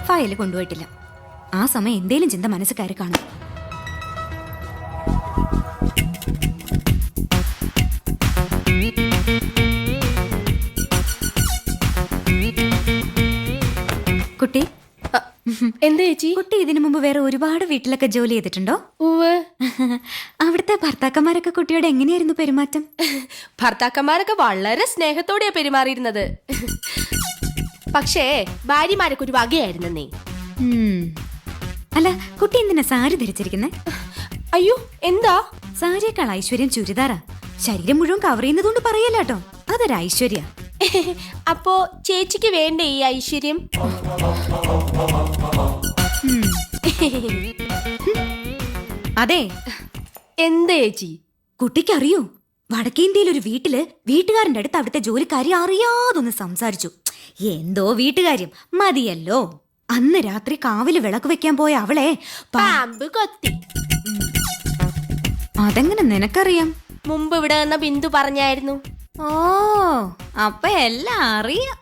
File കൊണ്ടുപോയിട്ടില്ല. ആ സമയം എന്തേലും ചിന്ത മനസ്സ് കയറി കാണും. കുട്ടി, എന്താ ചേച്ചി? കുട്ടി ഇതിനു മുമ്പ് വേറെ ഒരുപാട് വീട്ടിലൊക്കെ ജോലി ചെയ്തിട്ടുണ്ടോ? ഉവ്വ്. അവിടുത്തെ ഭർത്താക്കന്മാരൊക്കെ കുട്ടിയോട് എങ്ങനെയായിരുന്നു പെരുമാറ്റം? ഭർത്താക്കന്മാരൊക്കെ വളരെ സ്നേഹത്തോടെയാ പെരുമാറിയിരുന്നത്. പക്ഷേ ഭാര്യമാരൊക്കെ ഒരു വകയായിരുന്നേ. അല്ല, കുട്ടി എന്തിനാ സാരി ധരിച്ചിരിക്കുന്നേ? അയ്യോ, എന്താ? സാരിയേക്കാൾ ഐശ്വര്യം ചുരിദാറാ. ശരീരം മുഴുവൻ കവർ ചെയ്യുന്നതുകൊണ്ട് പറയല്ല കേട്ടോ, അതൊരു ഐശ്വര്യ. അപ്പോ ചേച്ചിക്ക് വേണ്ടേ ഈ ഐശ്വര്യം? അതെ. എന്താ ചേച്ചി? കുട്ടിക്കറിയോ, വടക്കേന്ത്യയിൽ ഒരു വീട്ടില് വീട്ടുകാരന്റെ അടുത്ത് അവിടുത്തെ ജോലിക്കാരി അറിയാതൊന്ന് സംസാരിച്ചു. എന്തോ വീട്ടുകാര്യം മതിയല്ലോ. അന്ന് രാത്രി കാവില് വിളക്ക് വെക്കാൻ പോയ അവളെ പാമ്പ് കൊത്തി. അതെങ്ങനെ നിനക്കറിയാം? മുമ്പ് ഇവിടെ നിന്ന ബിന്ദു പറഞ്ഞായിരുന്നു. ഓ, അപ്പൊ എല്ലാം അറിയാം.